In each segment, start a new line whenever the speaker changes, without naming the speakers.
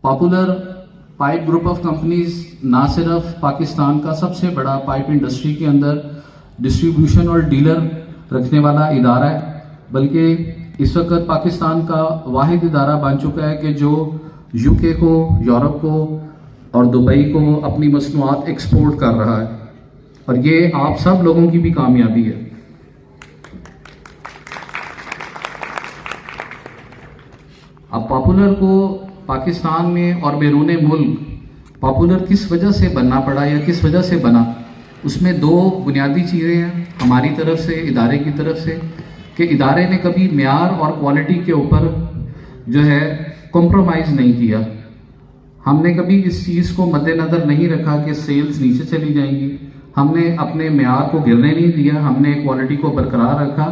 Popular pipe group of companies ना सिर्फ पाकिस्तान का सबसे बड़ा पाइप इंडस्ट्री के अंदर डिस्ट्रीब्यूशन और डीलर रखने वाला इदारा है, बल्कि इस वक्त पाकिस्तान का वाहिद इदारा बन चुका है कि जो यूके को, यूरोप को और दुबई को अपनी मसनूआत एक्सपोर्ट कर रहा है, और ये आप सब लोगों की भी कामयाबी है। अब पॉपुलर को पाकिस्तान में और बैरून मुल्क पॉपुलर किस वजह से बनना पड़ा या किस वजह से बना, उसमें दो बुनियादी चीज़ें हैं हमारी तरफ से, इदारे की तरफ से, कि इदारे ने कभी मेयार और क्वालिटी के ऊपर जो है कॉम्प्रोमाइज़ नहीं किया। हमने कभी इस चीज़ को मद्देनज़र नहीं रखा कि सेल्स नीचे चली जाएंगी। हमने अपने मेयार को गिरने नहीं दिया, हमने क्वालिटी को बरकरार रखा,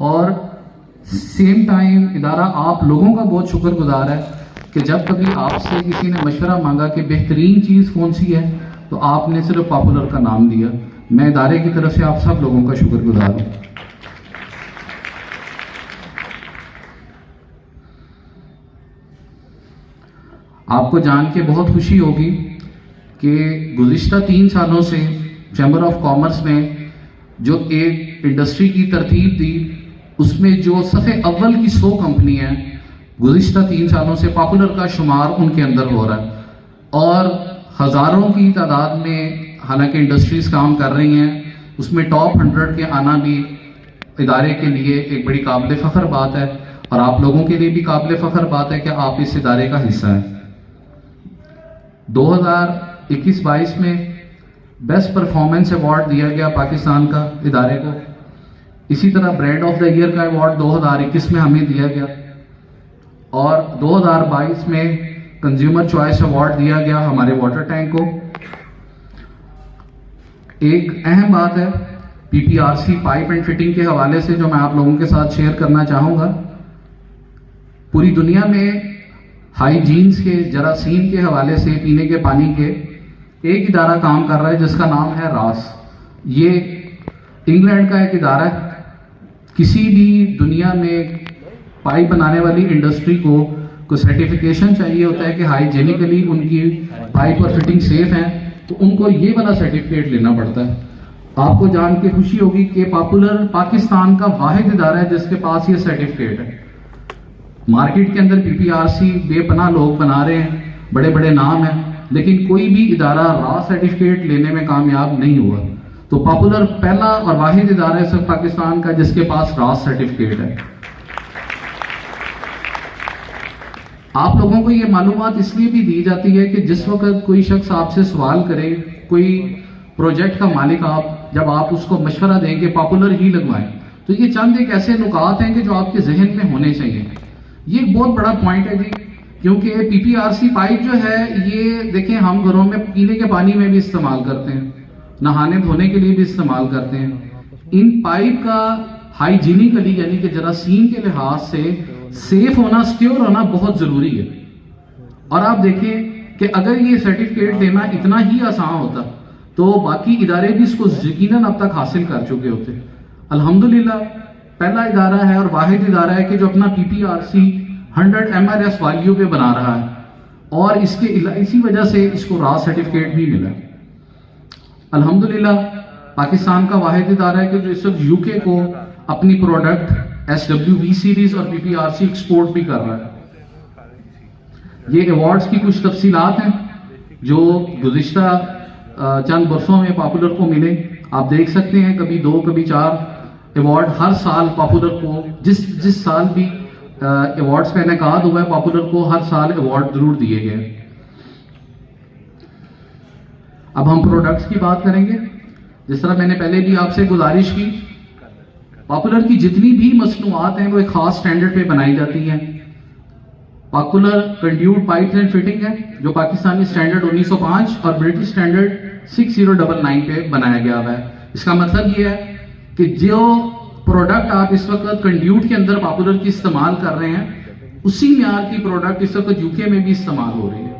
और सेम टाइम इदारा आप लोगों का बहुत शुक्रगुजार है कि जब कभी आपसे किसी ने मशवरा मांगा कि बेहतरीन चीज़ कौन सी है, तो आपने सिर्फ पॉपुलर का नाम दिया। मैं इदारे की तरफ से आप सब लोगों का शुक्रगुजार हूँ। आपको जान के बहुत खुशी होगी कि गुज़िश्ता 3 सालों से चैम्बर ऑफ कॉमर्स ने जो एक इंडस्ट्री की तरतीब दी, उसमें जो सफ़े अव्वल की 100 कंपनी हैं, गुज़िश्ता 3 सालों से पॉपुलर का शुमार उनके अंदर हो रहा है, और हज़ारों की तादाद में हालांकि इंडस्ट्रीज काम कर रही हैं, उसमें टॉप 100 के आना भी इदारे के लिए एक बड़ी काबिल फ़ख्र बात है, और आप लोगों के लिए भी काबिल फ़ख्र बात है कि आप इस इदारे का हिस्सा हैं। 2021-22 में बेस्ट परफॉर्मेंस अवार्ड दिया गया पाकिस्तान का इदारे को। इसी तरह ब्रांड ऑफ द ईयर का अवार्ड 2021 में हमें दिया गया, और 2022 में कंज्यूमर चॉइस अवार्ड दिया गया हमारे वाटर टैंक को। एक अहम बात है पीपीआरसी पाइप एंड फिटिंग के हवाले से जो मैं आप लोगों के साथ शेयर करना चाहूँगा। पूरी दुनिया में हाइजीन्स के, जरासीम के हवाले से, पीने के पानी के एक इदारा काम कर रहा है जिसका नाम है रास। ये इंग्लैंड का एक इदारा है। किसी भी दुनिया में पाइप बनाने वाली इंडस्ट्री को सर्टिफिकेशन चाहिए होता है कि हाइजेनिकली उनकी पाइप और फिटिंग सेफ हैं, तो उनको ये वाला सर्टिफिकेट लेना पड़ता है। आपको जान के खुशी होगी कि पॉपुलर पाकिस्तान का वाहिद इदारा है जिसके पास ये सर्टिफिकेट है। मार्केट के अंदर पीपीआरसी बेपनाह लोग बना रहे हैं, बड़े बड़े नाम हैं, लेकिन कोई भी इदारा रास सर्टिफिकेट लेने में कामयाब नहीं हुआ। तो पॉपुलर पहला और वाहिद इदारा है सिर्फ पाकिस्तान का जिसके पास रास सर्टिफिकेट है। आप लोगों को ये मालूमात इसलिए भी दी जाती है कि जिस वक्त कोई शख्स आपसे सवाल करे, कोई प्रोजेक्ट का मालिक जब आप उसको मशवरा दें कि पॉपुलर ही लगवाएं, तो ये चंद एक ऐसे नुकात हैं कि जो आपके जहन में होने चाहिए। ये एक बहुत बड़ा पॉइंट है जी, क्योंकि पीपीआरसी पाइप जो है, ये देखें हम घरों में पीने के पानी में भी इस्तेमाल करते हैं, नहाने धोने के लिए भी इस्तेमाल करते हैं। इन पाइप का हाइजीनिकली यानी कि जरासीम के लिहाज से सेफ होना, सिक्योर होना बहुत जरूरी है। और आप देखें कि अगर ये सर्टिफिकेट लेना इतना ही आसान होता तो बाकी इदारे भी इसको यकीनन अब तक हासिल कर चुके होते। अल्हम्दुलिल्लाह पहला इदारा है और वाहिद इदारा है कि जो अपना पीपीआरसी 100 MRS वैल्यू पे बना रहा है, और इसी वजह से इसको रास सर्टिफिकेट भी मिला। अल्हम्दुलिल्लाह पाकिस्तान का वाहिद इदारा है कि जो इस वक्त यूके को अपनी प्रोडक्ट SWV सीरीज और पीपीआरसी एक्सपोर्ट भी कर रहा है। ये अवार्ड्स की कुछ तफसीलात हैं जो गुज़िश्ता चंद बरसों में पॉपुलर को मिले। आप देख सकते हैं कभी 2 कभी 4 अवार्ड हर साल पॉपुलर को, जिस साल भी अवार्ड्स का इनेकाद हुआ है, पॉपुलर को हर साल अवार्ड जरूर दिए गए। अब हम प्रोडक्ट्स की बात करेंगे। जिस तरह मैंने पहले भी आपसे गुजारिश की, पॉपुलर की जितनी भी मसनूआत हैं वो एक खास स्टैंडर्ड पे बनाई जाती हैं। Popular conduit pipes and fitting है जो पाकिस्तानी स्टैंडर्ड 1905 और ब्रिटिश स्टैंडर्ड 6099 पे बनाया गया हुआ है। इसका मतलब ये है कि जो प्रोडक्ट आप इस वक्त कंड्यूट के अंदर पॉपुलर की इस्तेमाल कर रहे हैं, उसी म्यार की प्रोडक्ट इस वक्त यूके में भी इस्तेमाल हो रही है।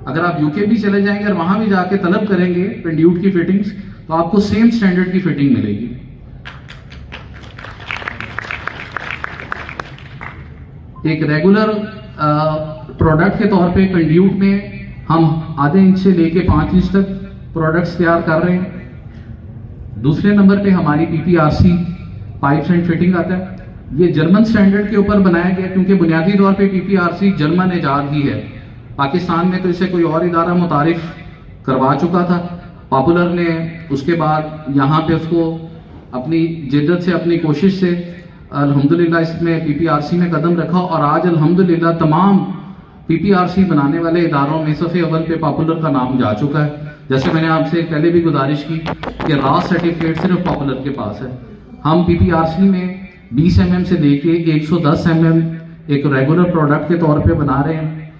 अगर आप यूके भी चले जाएंगे और वहां भी जाके तलब करेंगे कंड्यूट की फिटिंग्स, तो आपको सेम स्टैंडर्ड की फिटिंग मिलेगी। एक रेगुलर प्रोडक्ट के तौर पे कंड्यूट में हम आधे इंच से लेके 5 इंच तक प्रोडक्ट्स तैयार कर रहे हैं। दूसरे नंबर पे हमारी PPRC पाइप्स एंड फिटिंग आता है। ये जर्मन स्टैंडर्ड के ऊपर बनाया गया क्योंकि बुनियादी तौर पे PPRC जर्मन ईजाद ही है। पाकिस्तान में तो इसे कोई और इदारा मुतारिफ करवा चुका था। पॉपुलर ने उसके बाद यहाँ पे उसको अपनी जिद्दत से, अपनी कोशिश से अल्हम्दुलिल्लाह इसमें PPRC में कदम रखा और आज अल्हम्दुलिल्लाह तमाम PPRC बनाने वाले इदारों में सफ़े अव्वल पे पॉपुलर का नाम जा चुका है। जैसे मैंने आपसे पहले भी गुजारिश की कि रॉ सर्टिफिकेट सिर्फ पॉपुलर के पास है। हम PPRC में 20 mm से लेके 110 mm एक रेगुलर प्रोडक्ट के तौर पे बना रहे हैं।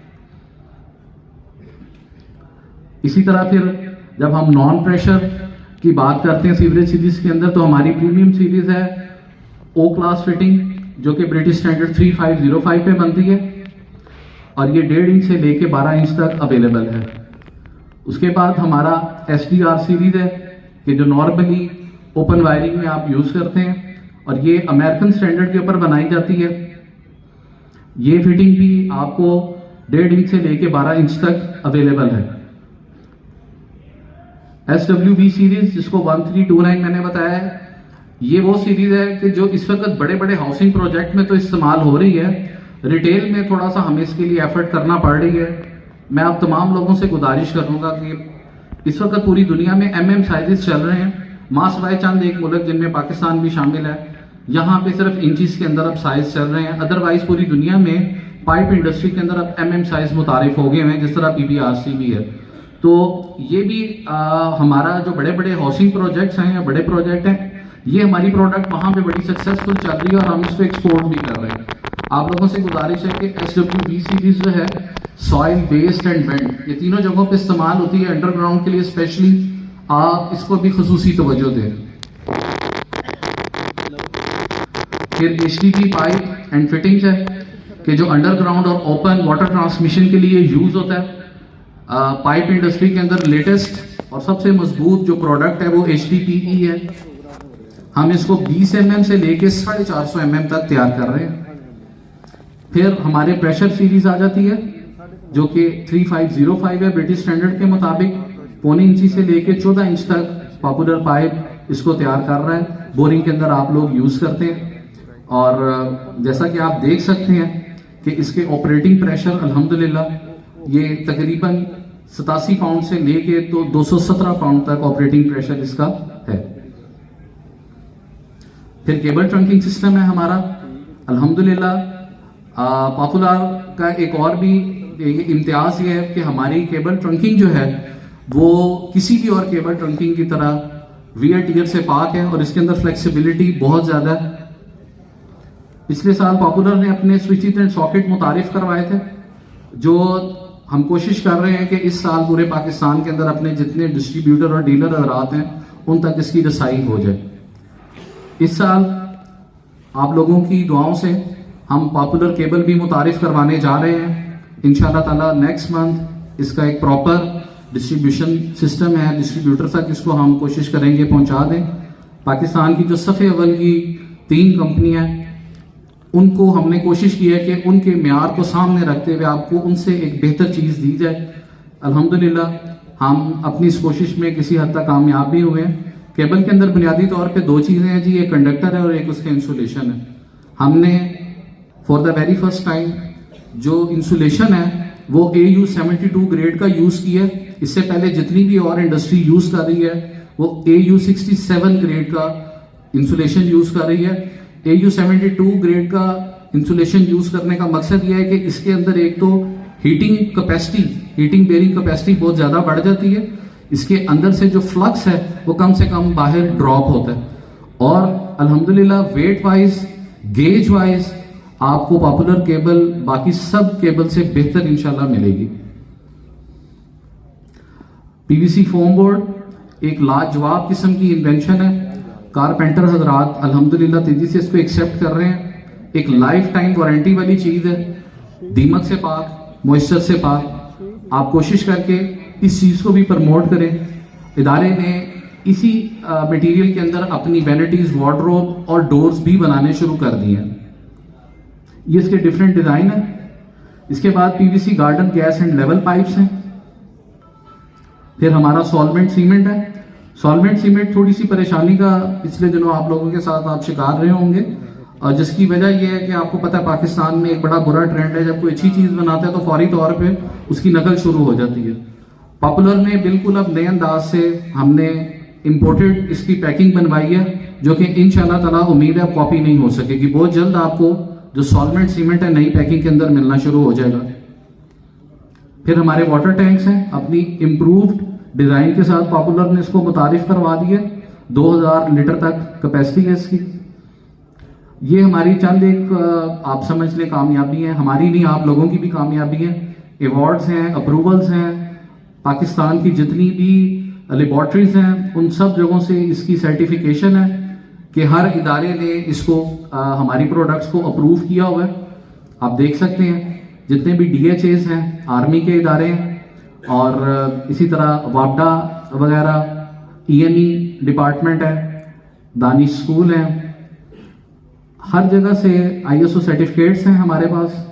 इसी तरह फिर जब हम नॉन प्रेशर की बात करते हैं सीवरेज सीरीज के अंदर, तो हमारी प्रीमियम सीरीज है O क्लास फिटिंग, जो कि ब्रिटिश स्टैंडर्ड 3505 पे बनती है और ये 1.5 इंच से लेके 12 इंच तक अवेलेबल है। उसके बाद हमारा SDR सीरीज है कि जो नॉर्मली ओपन वायरिंग में आप यूज करते हैं और ये अमेरिकन स्टैंडर्ड के ऊपर बनाई जाती है। ये फिटिंग भी आपको 1.5 इंच से लेके 12 इंच तक अवेलेबल है। SWB सीरीज जिसको 1329 मैंने बताया है, ये वो सीरीज है कि जो इस वक्त बड़े बड़े हाउसिंग प्रोजेक्ट में तो इस्तेमाल हो रही है, रिटेल में थोड़ा सा हमें इसके लिए एफर्ट करना पड़ रही है। मैं आप तमाम लोगों से गुजारिश करूंगा कि इस वक्त पूरी दुनिया में MM साइजेस चल रहे हैं, मासवाए चंद एक मुल्क जिनमें पाकिस्तान भी शामिल है, यहाँ पे सिर्फ इंचेस के अंदर अब साइज चल रहे हैं। अदरवाइज पूरी दुनिया में पाइप इंडस्ट्री के अंदर अब MM साइज मुतारिफ हो गए हैं, जिस तरह PPRC भी है। तो ये भी हमारा जो बड़े बड़े हाउसिंग प्रोजेक्ट्स हैं या बड़े प्रोजेक्ट हैं, ये हमारी प्रोडक्ट वहाँ पे बड़ी सक्सेसफुल चल रही है और हम इसको एक्सपोर्ट भी कर रहे हैं। आप लोगों से गुजारिश है कि SWB सीरीज जो है सॉइल, वेस्ट एंड वेंट, ये तीनों जगहों पे इस्तेमाल होती है अंडरग्राउंड के लिए स्पेशली, आप इसको भी खुसूसी तवज्जो दें। फिर HDPE पाइप एंड फिटिंग्स है कि जो अंडरग्राउंड और ओपन वाटर ट्रांसमिशन के लिए यूज होता है। पाइप इंडस्ट्री के अंदर लेटेस्ट और सबसे मजबूत जो प्रोडक्ट है वो HDPE है। हम इसको 20 mm से लेके 450 mm तक तैयार कर रहे हैं। फिर हमारे प्रेशर सीरीज आ जाती है जो कि 3505 है ब्रिटिश स्टैंडर्ड के मुताबिक, 1.25 इंची से लेके 14 इंच तक पॉपुलर पाइप इसको तैयार कर रहा है। बोरिंग के अंदर आप लोग यूज करते हैं और जैसा कि आप देख सकते हैं कि इसके ऑपरेटिंग प्रेशर अल्हम्दुलिल्लाह ये तकरीबन 87 पाउंड से लेके तो 217 पाउंड तक ऑपरेटिंग प्रेशर इसका है। फिर केबल ट्रंकिंग सिस्टम है हमारा अल्हम्दुलिल्लाह। पॉपुलर का एक और भी इम्तियाज ये है कि हमारी केबल ट्रंकिंग जो है वो किसी भी और केबल ट्रंकिंग की तरह वियर टियर से पाक है और इसके अंदर फ्लेक्सिबिलिटी बहुत ज्यादा है। पिछले साल पॉपुलर ने अपने स्विचेस एंड सॉकेट मुतारिफ करवाए थे, जो हम कोशिश कर रहे हैं कि इस साल पूरे पाकिस्तान के अंदर अपने जितने डिस्ट्रीब्यूटर और डीलर हजरात हैं उन तक इसकी रसाई हो जाए। इस साल आप लोगों की दुआओं से हम पॉपुलर केबल भी मुतारिफ करवाने जा रहे हैं इंशाल्लाह ताला। नेक्स्ट मंथ इसका एक प्रॉपर डिस्ट्रीब्यूशन सिस्टम है, डिस्ट्रीब्यूटर तक इसको हम कोशिश करेंगे पहुंचा दें। पाकिस्तान की जो सफ़े अव्वल की 3 कंपनियां उनको हमने कोशिश की है कि उनके म्यार को सामने रखते हुए आपको उनसे एक बेहतर चीज़ दी जाए। अल्हम्दुलिल्लाह हम अपनी इस कोशिश में किसी हद तक कामयाब भी हुए हैं। केबल के अंदर बुनियादी तौर पे 2 चीज़ें हैं जी, एक कंडक्टर है और एक उसके इंसुलेशन है। हमने for the very first time जो इंसुलेशन है वो AU 72 ग्रेड का यूज़ किया है। इससे पहले जितनी भी और इंडस्ट्री यूज़ कर रही है वो AU 67 ग्रेड का इंसुलेशन यूज़ कर रही है। AU 72 ग्रेड का इंसुलेशन यूज़ करने का मकसद यह है कि इसके अंदर एक तो heating capacity, heating bearing capacity बहुत ज़्यादा बढ़ जाती है। इसके अंदर से जो फ्लक्स है वो कम से कम बाहर ड्रॉप होता है और अल्हम्दुलिल्लाह वेट वाइज, गेज वाइज आपको पॉपुलर केबल बाकी सब केबल से बेहतर इंशाल्लाह मिलेगी। PVC फोम बोर्ड एक लाजवाब किस्म की इन्वेंशन है। कारपेंटर हजरात अल्हम्दुलिल्लाह तेजी से इसको एक्सेप्ट कर रहे हैं। एक लाइफ टाइम वारंटी वाली चीज है, दीमक से पाक, मॉइस्चर से पाक। आप कोशिश करके इस चीज को भी प्रमोट करें। इदारे ने इसी मटेरियल के अंदर अपनी वैनिटीज, वार्डरोब और डोर्स भी बनाने शुरू कर दिए हैं। ये इसके डिफरेंट डिजाइन है। इसके बाद PVC garden gas and level pipes हैं। फिर हमारा सॉल्वेंट सीमेंट है। सॉल्वेंट सीमेंट थोड़ी सी परेशानी का पिछले दिनों आप लोगों के साथ आप शिकार रहे होंगे, और जिसकी वजह यह है कि आपको पता है पाकिस्तान में एक बड़ा बुरा ट्रेंड है, जब कोई अच्छी चीज बनाता है तो फौरी तौर पे उसकी नकल शुरू हो जाती है। पॉपुलर ने बिल्कुल अब नए अंदाज से हमने इंपोर्टेड इसकी पैकिंग बनवाई है, जो कि इंशाल्लाह ताला उम्मीद है कॉपी नहीं हो सकेगी। बहुत जल्द आपको जो सॉल्वेंट सीमेंट है नई पैकिंग के अंदर मिलना शुरू हो जाएगा। फिर हमारे वाटर टैंक्स हैं, अपनी इम्प्रूव्ड डिजाइन के साथ पॉपुलर ने इसको मुतारिफ करवा दिया। 2000 लीटर तक कैपेसिटी है इसकी। ये हमारी चंद एक आप समझ लें कामयाबी है, हमारी नहीं आप लोगों की भी कामयाबी है। अवार्ड्स हैं, अप्रूवल्स हैं, पाकिस्तान की जितनी भी लेबॉर्ट्रीज हैं उन सब जगहों से इसकी सर्टिफिकेशन है कि हर इदारे ने इसको हमारी प्रोडक्ट्स को अप्रूव किया हुआ है। आप देख सकते हैं जितने भी DHAs हैं आर्मी के इदारे हैं, और इसी तरह वापडा वगैरह, ENE डिपार्टमेंट है, दानिश स्कूल है, हर जगह से ISO सर्टिफिकेट्स हैं हमारे पास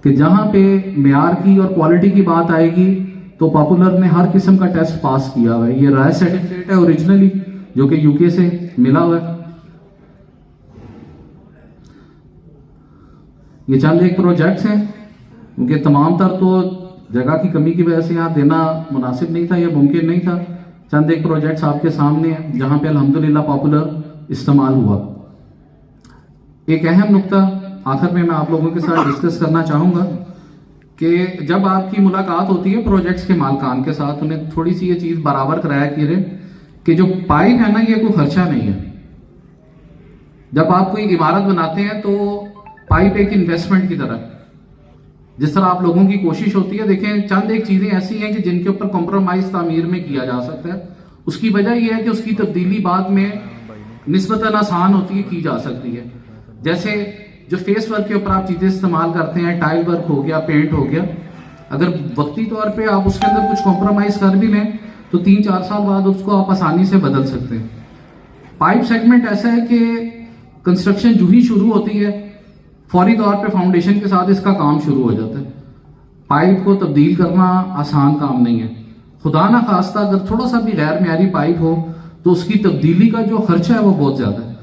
कि जहां पे मेयार की और क्वालिटी की बात आएगी तो पॉपुलर ने हर किस्म का टेस्ट पास किया हुआ है। ये राय सर्टिफिकेट है ओरिजिनली, जो कि यूके से मिला हुआ है। ये चंद एक प्रोजेक्ट्स हैं, क्योंकि तमाम तर तो जगह की कमी की वजह से यहाँ देना मुनासिब नहीं था या मुमकिन नहीं था। चंद एक प्रोजेक्ट्स आपके सामने हैं जहां पे अल्हम्दुलिल्लाह पॉपुलर इस्तेमाल हुआ। एक अहम नुक्ता आखिर में मैं आप लोगों के साथ डिस्कस करना चाहूंगा कि जब आपकी मुलाकात होती है प्रोजेक्ट्स के मालकान के साथ, उन्हें थोड़ी सी ये चीज बराबर कराया कीजिए कि जो पाइप है ना ये कोई खर्चा नहीं है। जब आप कोई इमारत बनाते हैं तो पाइप एक इन्वेस्टमेंट की तरह, जिस तरह आप लोगों की कोशिश होती है, देखें चंद एक चीजें ऐसी हैं कि जिनके ऊपर कॉम्प्रोमाइज तामीर में किया जा सकता है। उसकी वजह यह है कि उसकी तब्दीली बाद में निस्बतन आसान होती है, की जा सकती है। जैसे जो फेस वर्क के ऊपर आप चीजें इस्तेमाल करते हैं, टाइल वर्क हो गया, पेंट हो गया, अगर वक्ती तौर पे आप उसके अंदर कुछ कॉम्प्रोमाइज कर भी लें तो 3-4 साल बाद उसको आप आसानी से बदल सकते हैं। पाइप सेगमेंट ऐसा है कि कंस्ट्रक्शन जो ही शुरू होती है फौरी तौर पे फाउंडेशन के साथ इसका काम शुरू हो जाता है। पाइप को तब्दील करना आसान काम नहीं है। खुदा ना खास्ता अगर थोड़ा सा भी गैर मेयारी पाइप हो तो उसकी तब्दीली का जो खर्चा है वो बहुत ज्यादा है,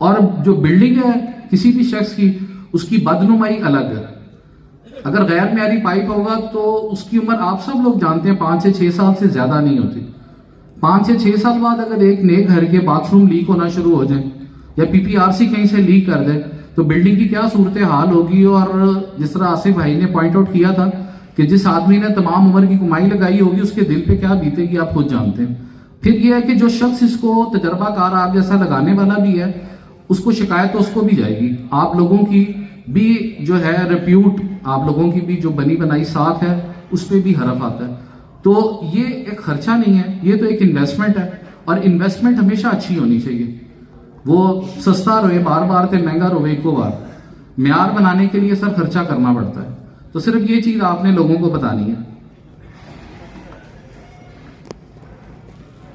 और जो बिल्डिंग है किसी भी शख्स की उसकी बदनुमाई अलग है। अगर गैर मेयारी पाइप होगा तो उसकी उम्र आप सब लोग जानते हैं 5 से 6 साल से ज्यादा नहीं होती। 5 से 6 साल बाद अगर एक नए घर के बाथरूम लीक होना शुरू हो जाए या PPRC कहीं से लीक कर दे तो बिल्डिंग की क्या सूरत हाल होगी। और जिस तरह आसिफ भाई ने पॉइंट आउट किया था कि जिस आदमी ने तमाम उम्र की कमाई लगाई होगी उसके दिल पे क्या बीतेगी आप खुद जानते हैं। फिर यह है कि जो शख्स इसको तजर्बाकार आप जैसा लगाने वाला भी है उसको शिकायत तो उसको भी जाएगी, आप लोगों की भी जो है रिप्यूट, आप लोगों की भी जो बनी बनाई साख है उस पर भी हरफ आता है। तो ये एक खर्चा नहीं है, ये तो एक इन्वेस्टमेंट है, और इन्वेस्टमेंट हमेशा अच्छी होनी चाहिए। वो सस्ता रहे बार बार ते महंगा रहे एको बार, म्यार बनाने के लिए सर खर्चा करना पड़ता है। तो सिर्फ ये चीज आपने लोगों को बतानी है।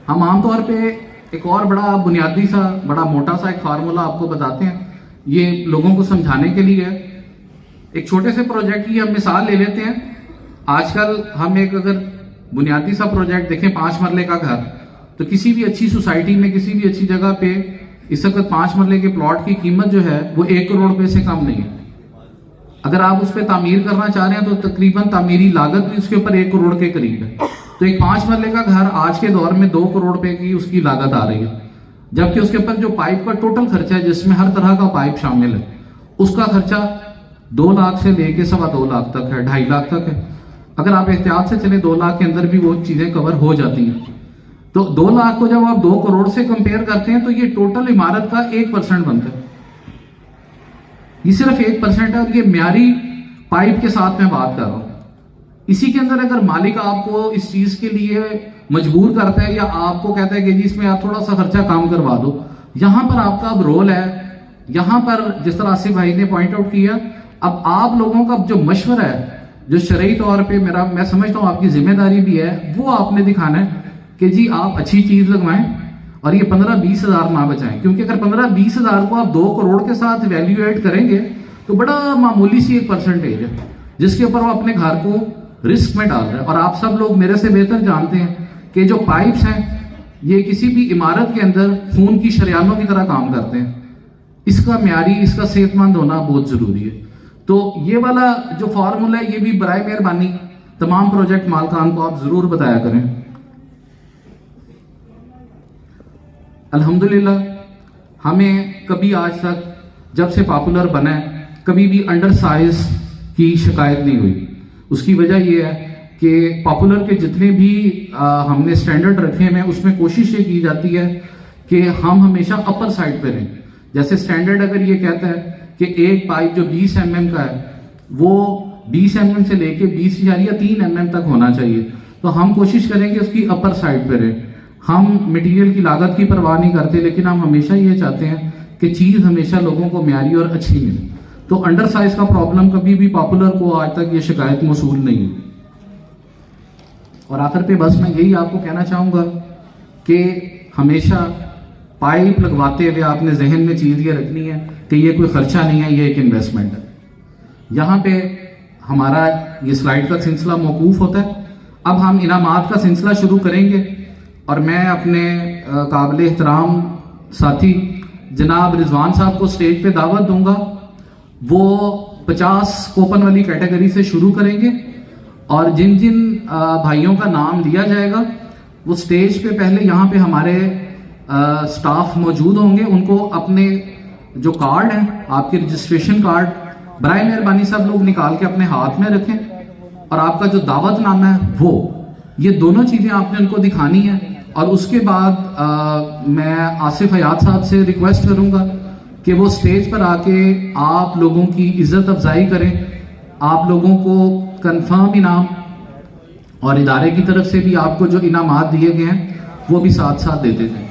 हम आमतौर पे एक और बड़ा बुनियादी सा बड़ा मोटा सा एक फार्मूला आपको बताते हैं, ये लोगों को समझाने के लिए। एक छोटे से प्रोजेक्ट की हम मिसाल ले लेते हैं। आजकल हम एक अगर बुनियादी सा प्रोजेक्ट देखें, 5 मरले का घर, तो किसी भी अच्छी सोसाइटी में किसी भी अच्छी जगह पे इस वक्त 5 मरले के प्लॉट की कीमत जो है वो 1 करोड़ रुपए से कम नहीं है। अगर आप उस पर तामीर करना चाह रहे हैं तो तकरीबन तामीरी लागत भी उसके ऊपर 1 करोड़ के करीब है। तो एक 5 मरले का घर आज के दौर में 2 करोड़ रुपए की उसकी लागत आ रही है, जबकि उसके ऊपर जो पाइप का टोटल खर्चा है जिसमें हर तरह का पाइप शामिल है उसका खर्चा 2 लाख से लेके 2.25 लाख तक है, 2.5 लाख तक है। अगर आप एहतियात से चले 2 लाख के अंदर भी वो चीजें कवर हो जाती हैं। तो 2 लाख को जब आप 2 करोड़ से कंपेयर करते हैं तो ये टोटल इमारत का 1% बनता है। ये सिर्फ 1% है, और ये म्यारी पाइप के साथ मैं बात कर रहा हूं। इसी के अंदर अगर मालिक आपको इस चीज के लिए मजबूर करता है या आपको कहता है कि जी इसमें आप थोड़ा सा खर्चा कम करवा दो, यहां पर आपका अब रोल है। यहां पर जिस तरह आसिफ भाई ने पॉइंट आउट किया, अब आप लोगों का जो मशवरा है, जो शरई तौर पे मैं समझता हूं आपकी जिम्मेदारी भी है, वो आपने दिखाना है कि जी आप अच्छी चीज लगवाएं और ये 15-20 हजार ना बचाएं। क्योंकि अगर 15-20 हजार को आप 2 करोड़ के साथ वैल्यू एड करेंगे तो बड़ा मामूली सी एक परसेंटेज है। जिसके ऊपर वो अपने घर को रिस्क में डाल रहे हैं। और आप सब लोग मेरे से बेहतर जानते हैं कि जो पाइप्स हैं ये किसी भी इमारत के अंदर खून की शरियानों की तरह काम करते हैं। इसका म्यारी, इसका सेहतमंद होना बहुत जरूरी है। तो ये वाला जो फार्मूला है ये भी बराए मेहरबानी तमाम प्रोजेक्ट मालकान को आप जरूर बताया करें। अल्हम्दुलिल्लाह हमें कभी आज तक जब से पॉपुलर बना है कभी भी अंडर साइज की शिकायत नहीं हुई। उसकी वजह यह है कि पॉपुलर के जितने भी हमने स्टैंडर्ड रखे हैं उसमें कोशिश ये की जाती है कि हम हमेशा अपर साइड पे रहें। जैसे स्टैंडर्ड अगर ये कहता है कि एक पाइप जो 20 mm का है वो 20 mm से लेके 20 या 3 mm तक होना चाहिए, तो हम कोशिश करेंगे उसकी अपर साइड पे रहें। हम मटेरियल की लागत की परवाह नहीं करते, लेकिन हम हमेशा ये चाहते हैं कि चीज़ हमेशा लोगों को म्यारी और अच्छी मिले। तो अंडर साइज का प्रॉब्लम कभी भी पॉपुलर को आज तक ये शिकायत मौसूल नहीं हुई। और आखिर पे बस मैं यही आपको कहना चाहूँगा कि हमेशा पाइप लगवाते हुए आपने जहन में चीज़ ये रखनी है कि ये कोई खर्चा नहीं है, ये एक इन्वेस्टमेंट है। यहाँ पे हमारा ये स्लाइड का सिलसिला मौकूफ होता है। अब हम इनामात का सिलसिला शुरू करेंगे और मैं अपने काबिल एहतराम साथी जनाब रिजवान साहब को स्टेज पे दावत दूंगा। वो 50 कूपन वाली कैटेगरी से शुरू करेंगे और जिन जिन भाइयों का नाम लिया जाएगा वो स्टेज पे पहले यहाँ पे हमारे स्टाफ मौजूद होंगे, उनको अपने जो कार्ड हैं आपके रजिस्ट्रेशन कार्ड बराए मेहरबानी सब लोग निकाल के अपने हाथ में रखें और आपका जो दावतनामा है वो ये दोनों चीज़ें आपने उनको दिखानी है। और उसके बाद मैं आसिफ हयात साहब से रिक्वेस्ट करूंगा कि वो स्टेज पर आके आप लोगों की इज्जत अफजाई करें, आप लोगों को कंफर्म इनाम और इदारे की तरफ से भी आपको जो इनामात दिए गए हैं वो भी साथ साथ देते थे।